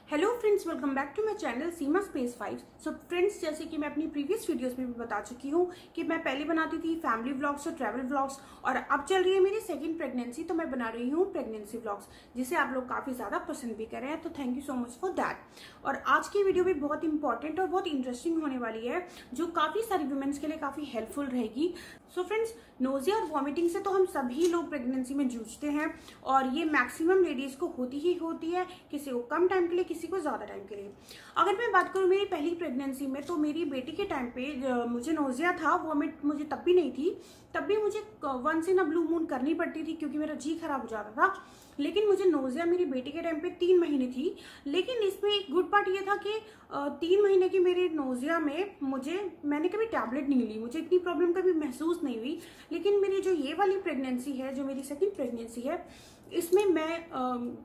Hello friends, welcome back to my channel Seema space 5। So friends, जैसे कि मैं अपनी प्रीवियस वीडियोस में भी बता चुकी हूँ कि मैं पहले बनाती थी फैमिली व्लॉग्स और ट्रैवल व्लॉग्स, और अब चल रही है मेरी सेकंड प्रेगनेंसी, तो मैं बना रही हूँ प्रेगनेंसी व्लॉग्स, जिसे आप लोग काफी ज्यादा पसंद भी कर रहे हैं, तो thank you so much for that. और आज की वीडियो भी बहुत इंपॉर्टेंट और बहुत इंटरेस्टिंग होने वाली है, जो काफी सारी वुमेन्स के लिए काफी हेल्पफुल रहेगी। सो फ्रेंड्स, नोजिया और वॉमिटिंग से तो हम सभी लोग प्रेगनेंसी में जूझते हैं, और ये मैक्सिमम लेडीज को होती ही होती है, किसी को कम टाइम के लिए, किसी को ज्यादा टाइम के लिए। अगर मैं बात करूं मेरी पहली प्रेगनेंसी में, तो मेरी बेटी के टाइम पे मुझे नोजिया था, वॉमिट मुझे तब भी नहीं थी, तब भी मुझे once in a blue moon करनी पड़ती थी क्योंकि मेरा जी खराब हो जाता था। लेकिन मुझे नोजिया मेरी बेटी के टाइम पे 3 महीने थी। लेकिन इसमें एक गुड पार्ट ये था कि 3 महीने की मेरे नोजिया में मैंने कभी टैबलेट नहीं ली, मुझे इतनी प्रॉब्लम कभी महसूस नहीं हुई। लेकिन मेरी जो ये वाली प्रेगनेंसी है, जो मेरी सेकंड प्रेगनेंसी है, इसमें मैं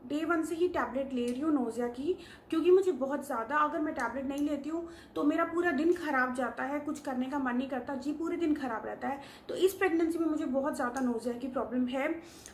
डे 1 से ही टैबलेट ले रही हूँ नोजिया की, क्योंकि मुझे बहुत ज़्यादा, अगर मैं टैबलेट नहीं लेती हूँ तो मेरा पूरा दिन खराब जाता है, कुछ करने का मन नहीं करता, जी पूरे दिन खराब रहता है। तो इस प्रेगनेंसी में मुझे बहुत ज़्यादा नोजिया की प्रॉब्लम है।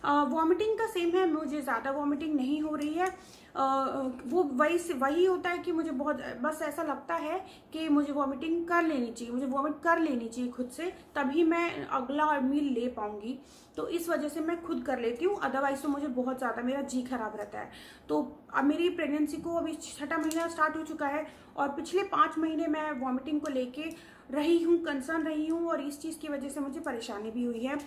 वॉमिटिंग का सेम है, मुझे ज़्यादा वॉमिटिंग नहीं हो रही है। वो वही होता है कि मुझे बहुत बस ऐसा लगता है कि मुझे वॉमिटिंग कर लेनी चाहिए, मुझे वॉमिट कर लेनी चाहिए खुद से, तभी मैं अगला मील ले पाऊंगी। तो इस वजह से मैं खुद कर लेती हूँ, अदरवाइज तो मुझे बहुत ज़्यादा मेरा जी खराब रहता है। तो अब मेरी प्रेगनेंसी को अभी 6ठा महीना स्टार्ट हो चुका है, और पिछले 5 महीने मैं वॉमिटिंग को लेके रही हूँ, कंसर्न रही हूँ, और इस चीज़ की वजह से मुझे परेशानी भी हुई है।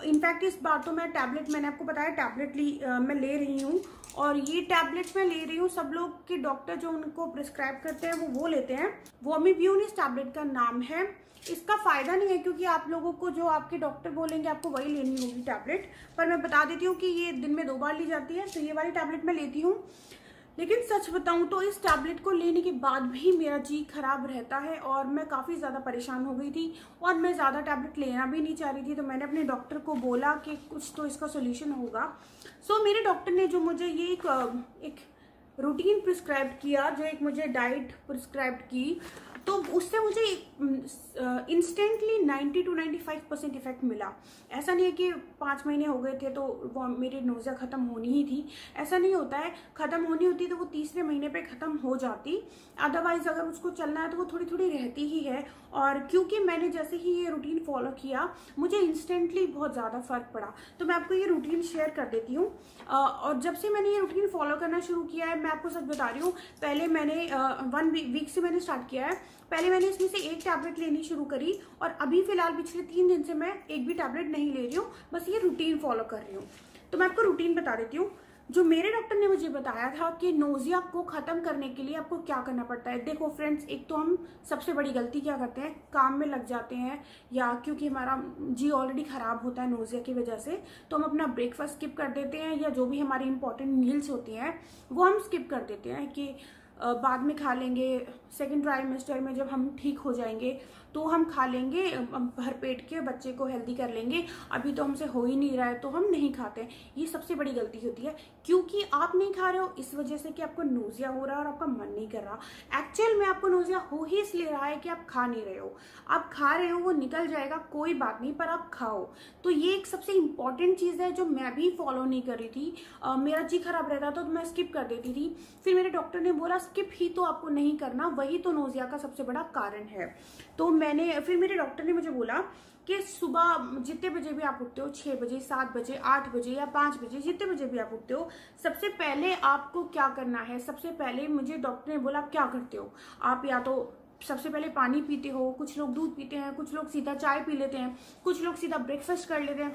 इनफैक्ट इस बार तो मैं टैबलेट, मैंने आपको बताया टैबलेट मैं ले रही हूँ, और ये टैबलेट्स मैं ले रही हूँ, सब लोग के डॉक्टर जो उनको प्रिस्क्राइब करते हैं वो लेते हैं। वोमिब्यून इस टैबलेट का नाम है। इसका फायदा नहीं है, क्योंकि आप लोगों को जो आपके डॉक्टर बोलेंगे आपको वही लेनी होगी टैबलेट, पर मैं बता देती हूँ कि ये दिन में 2 बार ली जाती है, तो ये वाली टैबलेट मैं लेती हूँ। लेकिन सच बताऊं तो इस टैबलेट को लेने के बाद भी मेरा जी खराब रहता है, और मैं काफ़ी ज़्यादा परेशान हो गई थी, और मैं ज़्यादा टैबलेट लेना भी नहीं चाह रही थी। तो मैंने अपने डॉक्टर को बोला कि कुछ तो इसका सोल्यूशन होगा। सो मेरे डॉक्टर ने जो मुझे ये एक रूटीन प्रिस्क्राइब किया, जो एक मुझे डाइट प्रिस्क्राइब की, तो उससे मुझे इंस्टेंटली 90 to 95% इफेक्ट मिला। ऐसा नहीं है कि 5 महीने हो गए थे तो वो मेरी नोजिया खत्म होनी ही थी, ऐसा नहीं होता है। खत्म होनी होती तो वो तीसरे महीने पे खत्म हो जाती, अदरवाइज अगर उसको चलना है तो वो थोड़ी थोड़ी रहती ही है। और क्योंकि मैंने जैसे ही ये रूटीन फॉलो किया, मुझे इंस्टेंटली बहुत ज़्यादा फर्क पड़ा। तो मैं आपको ये रूटीन शेयर कर देती हूँ। और जब से मैंने ये रूटीन फॉलो करना शुरू किया है, मैं आपको सच बता रही हूँ, पहले मैंने 1 वीक से मैंने स्टार्ट किया है। पहले मैंने इसमें से 1 टैबलेट लेनी शुरू करी, और अभी फिलहाल पिछले 3 दिन से मैं एक भी टैबलेट नहीं ले रही हूँ, बस ये रूटीन फॉलो कर रही हूँ। तो मैं आपको रूटीन बता देती हूँ, जो मेरे डॉक्टर ने मुझे बताया था कि नोजिया को खत्म करने के लिए आपको क्या करना पड़ता है। देखो फ्रेंड्स, एक तो हम सबसे बड़ी गलती क्या करते हैं, काम में लग जाते हैं, या क्योंकि हमारा जी ऑलरेडी खराब होता है नोजिया की वजह से, तो हम अपना ब्रेकफास्ट स्किप कर देते हैं, या जो भी हमारी इंपॉर्टेंट मील्स होती हैं वो हम स्किप कर देते हैं कि बाद में खा लेंगे, सेकेंड ट्राइमेस्टर में जब हम ठीक हो जाएंगे तो हम खा लेंगे, भर पेट के बच्चे को हेल्दी कर लेंगे, अभी तो हमसे हो ही नहीं रहा है तो हम नहीं खाते। ये सबसे बड़ी गलती होती है, क्योंकि आप नहीं खा रहे हो इस वजह से कि आपको नोजिया हो रहा है और आपका मन नहीं कर रहा। एक्चुअल में आपको नोजिया हो ही इसलिए रहा है कि आप खा नहीं रहे हो। आप खा रहे हो, वो निकल जाएगा, कोई बात नहीं, पर आप खाओ। तो ये एक सबसे इंपॉर्टेंट चीज है जो मैं भी फॉलो नहीं कर रही थी। मेरा जी खराब रहता था तो मैं स्किप कर देती थी। फिर मेरे डॉक्टर ने बोला स्किप ही तो आपको नहीं करना, वही तो नोजिया का सबसे बड़ा कारण है। तो फिर मेरे डॉक्टर ने मुझे बोला कि सुबह जितने बजे भी आप उठते हो, 6 बजे, 7 बजे, 8 बजे या 5 बजे, जितने बजे भी आप उठते हो, सबसे पहले आपको क्या करना है। सबसे पहले मुझे डॉक्टर ने बोला आप क्या करते हो, आप या तो सबसे पहले पानी पीते हो, कुछ लोग दूध पीते हैं, कुछ लोग सीधा चाय पी लेते हैं, कुछ लोग सीधा ब्रेकफास्ट कर लेते हैं।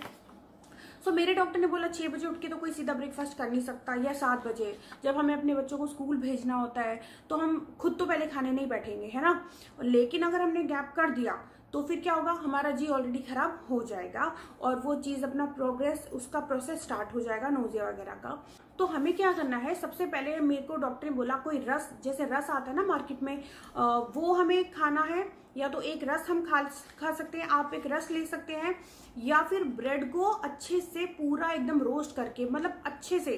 सो मेरे डॉक्टर ने बोला 6 बजे उठ के तो कोई सीधा ब्रेकफास्ट कर नहीं सकता, या 7 बजे जब हमें अपने बच्चों को स्कूल भेजना होता है तो हम खुद तो पहले खाने नहीं बैठेंगे, है ना। लेकिन अगर हमने गैप कर दिया तो फिर क्या होगा, हमारा जी ऑलरेडी खराब हो जाएगा, और वो चीज अपना उसका प्रोसेस स्टार्ट हो जाएगा नोजिया वगैरह का। तो हमें क्या करना है, सबसे पहले मेरे को डॉक्टर ने बोला कोई रस, जैसे रस आता है ना मार्केट में, वो हमें खाना है, या तो एक रस हम खा सकते हैं, आप एक रस ले सकते हैं, या फिर ब्रेड को अच्छे से पूरा एकदम रोस्ट करके, मतलब अच्छे से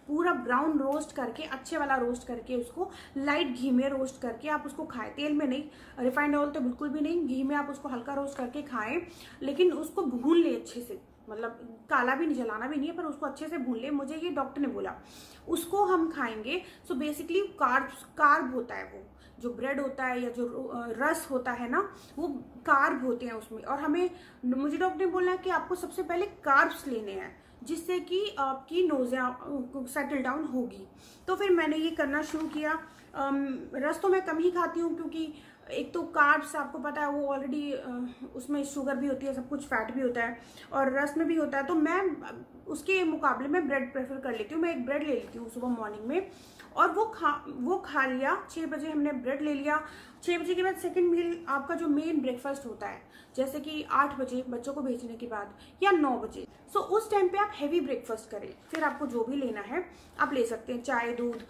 पूरा ब्राउन रोस्ट करके, अच्छे वाला रोस्ट करके, उसको लाइट घी में रोस्ट करके आप उसको खाएं, तेल में नहीं, रिफाइंड ऑयल तो बिल्कुल भी नहीं, घी में आप उसको हल्का रोस्ट करके खाएं, लेकिन उसको भून ले अच्छे से, मतलब काला भी नहीं, जलाना भी नहीं है, पर उसको अच्छे से भून ले, मुझे ये डॉक्टर ने बोला, उसको हम खाएंगे। सो बेसिकली कार्ब होता है, वो जो ब्रेड होता है या जो रस होता है ना, वो कार्ब होते हैं उसमें। और मुझे डॉक्टर ने बोला है कि आपको सबसे पहले कार्ब्स लेने हैं, जिससे कि आपकी नोज़िया सेटल डाउन होगी। तो फिर मैंने ये करना शुरू किया। रस तो मैं कम ही खाती हूँ, क्योंकि एक तो कार्ब्स आपको पता है वो ऑलरेडी उसमें शुगर भी होती है, सब कुछ फैट भी होता है और रस में भी होता है। तो मैं उसके मुकाबले में ब्रेड प्रेफर कर लेती हूँ। मैं एक ब्रेड ले लेती हूँ सुबह मॉर्निंग में, और वो खा लिया। 6 बजे हमने ब्रेड ले लिया। 6 बजे के बाद सेकंड मील आपका जो मेन ब्रेकफास्ट होता है, जैसे कि 8 बजे बच्चों को भेजने के बाद या 9 बजे। सो उस टाइम पे आप हैवी ब्रेकफास्ट करें। फिर आपको जो भी लेना है आप ले सकते हैं, चाय, दूध।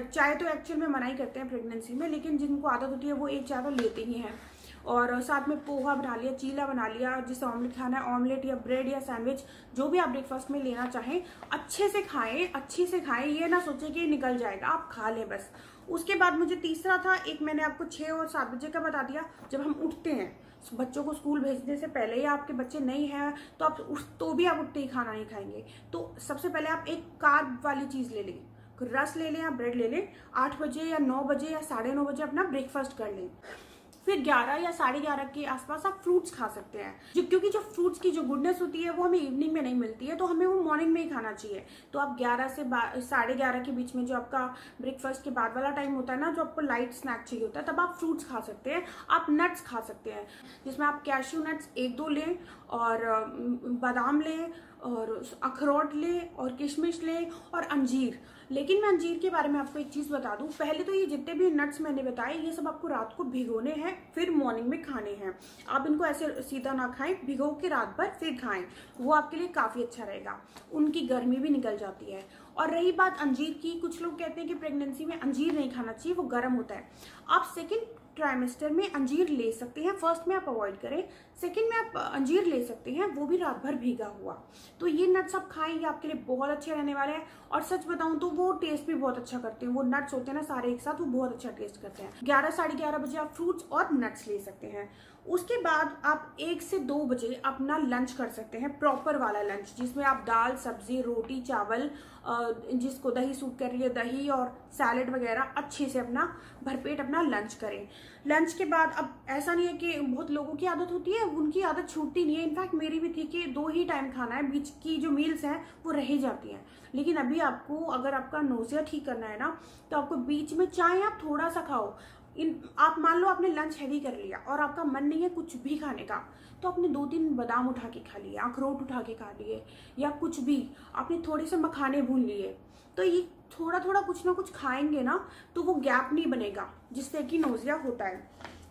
चाय तो एक्चुअल में मना ही करते हैं प्रेगनेंसी में, लेकिन जिनको आदत होती है वो एक चाय तो लेते ही हैं। और साथ में पोहा बना लिया, चीला बना लिया, जिसे ऑमलेट खाना है ऑमलेट या ब्रेड या सैंडविच, जो भी आप ब्रेकफास्ट में लेना चाहें, अच्छे से खाएं। ये ना सोचें कि निकल जाएगा, आप खा लें बस। उसके बाद मुझे तीसरा था, एक मैंने आपको 6 और 7 बजे का बता दिया, जब हम उठते हैं बच्चों को स्कूल भेजने से पहले, या आपके बच्चे नहीं हैं तो भी आप उठते ही खाना नहीं खाएंगे। तो सबसे पहले आप एक कार्ब वाली चीज ले लें, रस ले लें या ब्रेड ले लें। 8 बजे या 9 बजे या 9:30 बजे अपना ब्रेकफास्ट कर लें। फिर 11 या 11:30 के आसपास आप फ्रूट्स खा सकते हैं, क्योंकि जो फ्रूट्स की जो गुडनेस होती है वो हमें इवनिंग में नहीं मिलती है, तो हमें वो मॉर्निंग में ही खाना चाहिए। तो आप 11 से 11:30 के बीच में जो आपका ब्रेकफास्ट के बाद वाला टाइम होता है ना, जो आपको लाइट स्नैक चाहिए होता है, तब आप फ्रूट्स खा सकते हैं। आप नट्स खा सकते हैं, जिसमें आप कैश्यू नट्स 1-2 लें, और बादाम लें, और अखरोट लें, और किशमिश लें, और अंजीर। लेकिन मैं अंजीर के बारे में आपको एक चीज बता दूं, पहले तो ये जितने भी नट्स मैंने बताए, ये सब आपको रात को भिगोने हैं, फिर मॉर्निंग में खाने हैं। आप इनको ऐसे सीधा ना खाएं, भिगो के रात भर फिर खाएं, वो आपके लिए काफी अच्छा रहेगा। उनकी गर्मी भी निकल जाती है। और रही बात अंजीर की, कुछ लोग कहते हैं कि प्रेगनेंसी में अंजीर नहीं खाना चाहिए, वो गर्म होता है। आप सेकेंड ट्राइमेस्टर में अंजीर ले सकते हैं, फर्स्ट में आप अवॉइड करें, सेकंड में आप अंजीर ले सकते हैं, वो भी रात भर भीगा हुआ। तो ये नट्स आप खाएं, ये आपके लिए बहुत अच्छे रहने वाले हैं। और सच बताऊं तो वो टेस्ट भी बहुत अच्छा करते हैं, वो नट्स होते हैं ना सारे एक साथ, वो बहुत अच्छा टेस्ट करते हैं। 11, 11:30 बजे आप फ्रूट्स और नट्स ले सकते हैं। उसके बाद आप 1 से 2 बजे अपना लंच कर सकते हैं, प्रॉपर वाला लंच, जिसमें आप दाल, सब्जी, रोटी, चावल, जिसको दही सूट कर रही है दही, और सैलेड वगैरह अच्छे से अपना भरपेट अपना लंच करें। लंच के बाद अब ऐसा नहीं है कि बहुत लोगों की आदत होती है, उनकी आदत छूटती नहीं है, इनफैक्ट मेरी भी थी कि 2 ही टाइम खाना है, बीच की जो मील्स हैं वो रह जाती हैं। लेकिन अभी आपको अगर आपका नोज़िया ठीक करना है ना, तो आपको बीच में चाहे आप थोड़ा सा खाओ। आप मान लो आपने लंच हैवी कर लिया और आपका मन नहीं है कुछ भी खाने का, तो आपने 2-3 बादाम उठा के खा लिए, अखरोट उठा के खा लिए, या कुछ भी आपने थोड़े से मखाने भून लिए। तो ये थोड़ा थोड़ा कुछ ना कुछ खाएंगे ना, तो वो गैप नहीं बनेगा जिससे कि नोज़िया होता है।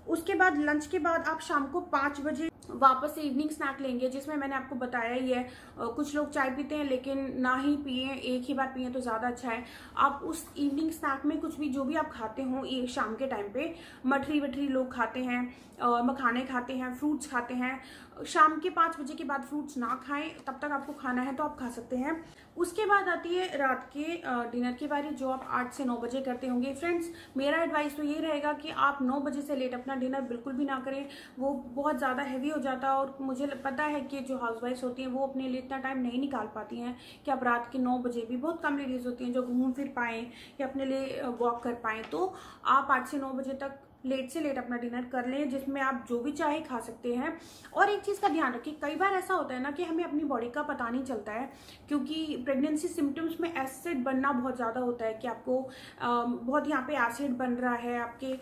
उसके बाद लंच के बाद आप शाम को 5 बजे वापस से इवनिंग स्नैक लेंगे, जिसमें मैंने आपको बताया ही है, कुछ लोग चाय पीते हैं लेकिन ना ही पिए, एक ही बार पिए तो ज्यादा अच्छा है। आप उस इवनिंग स्नैक में कुछ भी जो भी आप खाते हो, ये शाम के टाइम पे मठरी वठरी लोग खाते हैं, मखाने खाते हैं, फ्रूट्स खाते हैं। शाम के 5 बजे के बाद फ्रूट्स ना खाएं, तब तक आपको खाना है तो आप खा सकते हैं। उसके बाद आती है रात के डिनर की बारी, जो आप 8 से 9 बजे करते होंगे। फ्रेंड्स, मेरा एडवाइस तो ये रहेगा कि आप 9 बजे से लेट अपना डिनर बिल्कुल भी ना करें, वो बहुत ज़्यादा हैवी हो जाता है। और मुझे पता है कि जो हाउसवाइफ्स होती हैं वो अपने लिए इतना टाइम नहीं निकाल पाती हैं कि आप रात के 9 बजे भी, बहुत कम लेडीज होती हैं जो घूम फिर पाएँ या अपने लिए वॉक कर पाएँ। तो आप 8 से 9 बजे तक लेट से लेट अपना डिनर कर लें, जिसमें आप जो भी चाहे खा सकते हैं। और एक चीज़ का ध्यान रखें, कई बार ऐसा होता है ना कि हमें अपनी बॉडी का पता नहीं चलता है, क्योंकि प्रेगनेंसी सिम्टम्स में एसिड बनना बहुत ज़्यादा होता है कि आपको बहुत यहाँ पे एसिड बन रहा है, आपके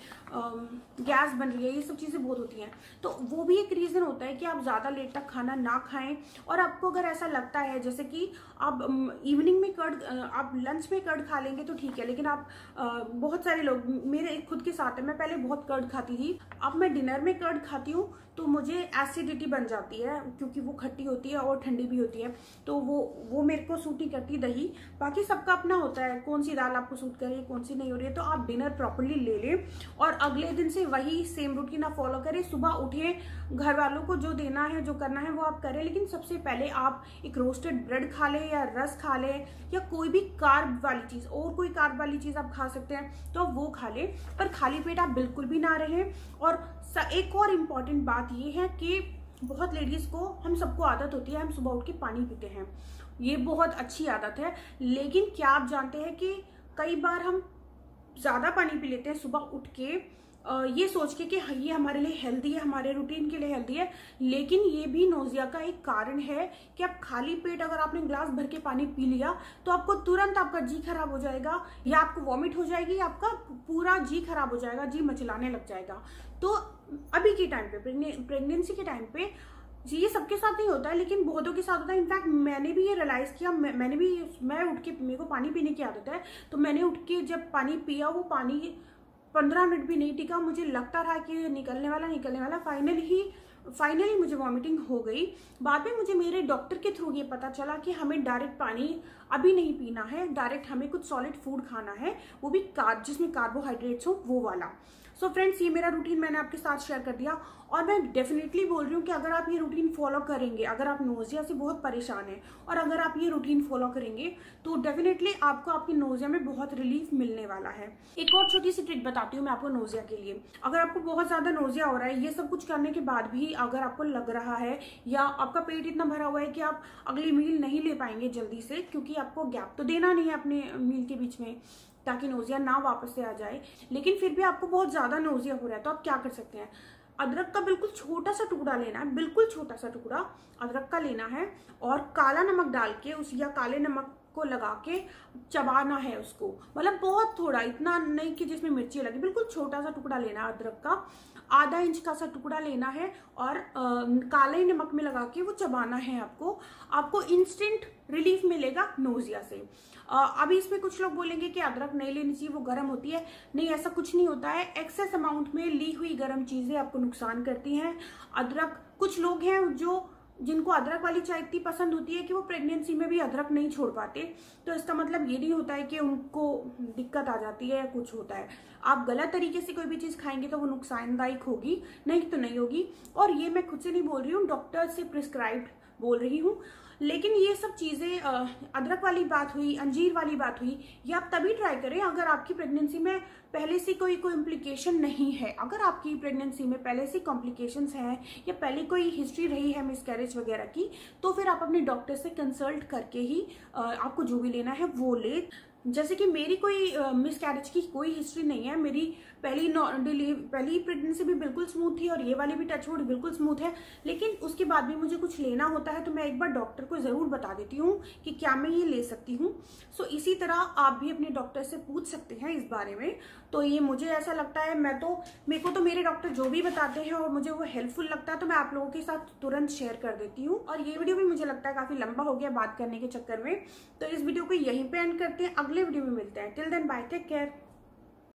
गैस बन रही है, ये सब चीज़ें बहुत होती हैं। तो वो भी एक रीज़न होता है कि आप ज़्यादा लेट तक खाना ना खाएं। और आपको अगर ऐसा लगता है जैसे कि आप इवनिंग में आप लंच में कर्ड खा लेंगे तो ठीक है, लेकिन आप बहुत सारे लोग, मेरे खुद के साथ है, मैं पहले बहुत कर्ड खाती थी, अब मैं डिनर में कर्ड खाती हूँ तो मुझे एसिडिटी बन जाती है, क्योंकि वो खट्टी होती है और ठंडी भी होती है, तो वो मेरे को सूट नहीं करती दही। बाकी सबका अपना होता है, कौन सी दाल आपको सूट कर रही है, कौन सी नहीं हो रही है। तो आप डिनर प्रॉपर्ली ले लें और अगले दिन से वही सेम रूटीन आप फॉलो करें। सुबह उठें, घर वालों को जो देना है, जो करना है वो आप करें, लेकिन सबसे पहले आप एक रोस्टेड ब्रेड खा लें या रस खा लें, या कोई भी कार्ब वाली चीज़, और कोई कार्ब वाली चीज़ आप खा सकते हैं तो वो खा लें, पर खाली पेट आप बिल्कुल भी ना रहें। और एक और इम्पॉर्टेंट बात ये है कि बहुत लेडीज को, हम सबको आदत होती है हम सुबह उठ के पानी पीते हैं, ये बहुत अच्छी आदत है। लेकिन क्या आप जानते हैं कि कई बार हम ज्यादा पानी पी लेते हैं सुबह उठ के, ये सोच के कि ये हमारे लिए हेल्दी है, हमारे रूटीन के लिए हेल्दी है, लेकिन ये भी नोजिया का एक कारण है कि आप खाली पेट अगर आपने ग्लास भर के पानी पी लिया तो आपको तुरंत आपका जी खराब हो जाएगा, या आपको वॉमिट हो जाएगी, या आपका पूरा जी खराब हो जाएगा, जी मचलाने लग जाएगा। तो अभी के टाइम पे, प्रेगनेंसी के टाइम पे ये सबके साथ नहीं होता है, लेकिन बहुतों के साथ होता है। इनफैक्ट मैंने भी ये रियलाइज किया, मैं उठ के, मेरे को पानी पीने की आदत है, तो मैंने उठ के जब पानी पिया, वो पानी 15 मिनट भी नहीं टिका, मुझे लगता रहा कि निकलने वाला। फाइनली मुझे वॉमिटिंग हो गई। बाद में मुझे मेरे डॉक्टर के थ्रू ये पता चला कि हमें डायरेक्ट पानी अभी नहीं पीना है, डायरेक्ट हमें कुछ सॉलिड फूड खाना है, वो भी जिसमें कार्बोहाइड्रेट्स हो, वो वाला। सो फ्रेंड्स, ये मेरा रूटीन मैंने आपके साथ शेयर कर दिया, और मैं डेफिनेटली बोल रही हूँ कि अगर आप ये रूटीन फॉलो करेंगे, अगर आप नोजिया से बहुत परेशान हैं और अगर आप ये रूटीन फॉलो करेंगे तो डेफिनेटली आपको आपकी नोजिया में बहुत रिलीफ मिलने वाला है। एक और छोटी सी ट्रिक बताती हूँ मैं आपको नोजिया के लिए। अगर आपको बहुत ज्यादा नोजिया हो रहा है, ये सब कुछ करने के बाद भी अगर आपको लग रहा है या आपका पेट इतना भरा हुआ है कि आप अगली मील नहीं ले पाएंगे जल्दी से, क्योंकि आपको गैप तो देना नहीं है अपने मील के बीच में ताकि नोजिया ना वापस से आ जाए, लेकिन फिर भी आपको बहुत ज्यादा नोजिया हो रहा है, तो आप क्या कर सकते हैं, अदरक का बिल्कुल छोटा सा टुकड़ा लेना है, बिल्कुल छोटा सा टुकड़ा अदरक का लेना है, और काला नमक डाल के उस, या काले नमक को लगा के चबाना है उसको, मतलब बहुत थोड़ा, इतना नहीं कि जिसमें मिर्ची लगे, बिल्कुल छोटा सा टुकड़ा लेना है अदरक का, आधा इंच का सा टुकड़ा लेना है, और काले नमक में लगा के वो चबाना है आपको इंस्टेंट रिलीफ मिलेगा नोजिया से। अभी इसमें कुछ लोग बोलेंगे कि अदरक नहीं लेनी चाहिए, वो गर्म होती है। नहीं, ऐसा कुछ नहीं होता है, एक्सेस अमाउंट में ली हुई गर्म चीजें आपको नुकसान करती हैं। अदरक, कुछ लोग हैं जिनको अदरक वाली चाय इतनी पसंद होती है कि वो प्रेगनेंसी में भी अदरक नहीं छोड़ पाते, तो इसका मतलब ये नहीं होता है कि उनको दिक्कत आ जाती है या कुछ होता है। आप गलत तरीके से कोई भी चीज खाएंगे तो वो नुकसानदायक होगी, नहीं तो नहीं होगी। और ये मैं खुद से नहीं बोल रही हूँ, डॉक्टर से प्रिस्क्राइब्ड बोल रही हूँ। लेकिन ये सब चीजें, अदरक वाली बात हुई, अंजीर वाली बात हुई, ये आप तभी ट्राई करें अगर आपकी प्रेगनेंसी में पहले से कोई कॉम्प्लिकेशन नहीं है। अगर आपकी प्रेगनेंसी में पहले से कॉम्प्लिकेशंस हैं या पहले कोई हिस्ट्री रही है मिसकैरेज वगैरह की, तो फिर आप अपने डॉक्टर से कंसल्ट करके ही आपको जो भी लेना है वो ले। जैसे कि मेरी कोई मिसकैरेज की कोई हिस्ट्री नहीं है, मेरी पहली प्रेगनेंसी भी बिल्कुल स्मूथ थी और ये वाली भी टचवुड बिल्कुल स्मूथ है, लेकिन उसके बाद भी मुझे कुछ लेना होता है तो मैं एक बार डॉक्टर को जरूर बता देती हूँ कि क्या मैं ये ले सकती हूँ। सो इसी तरह आप भी अपने डॉक्टर से पूछ सकते हैं इस बारे में। तो ये मुझे ऐसा लगता है, मेरे को तो मेरे डॉक्टर जो भी बताते हैं और मुझे वो हेल्पफुल लगता है तो मैं आप लोगों के साथ तुरंत शेयर कर देती हूँ। और ये वीडियो भी मुझे लगता है काफी लंबा हो गया बात करने के चक्कर में, तो इस वीडियो को यहीं पे एंड करते हैं, अगले वीडियो में मिलते हैं। Till then bye, take care.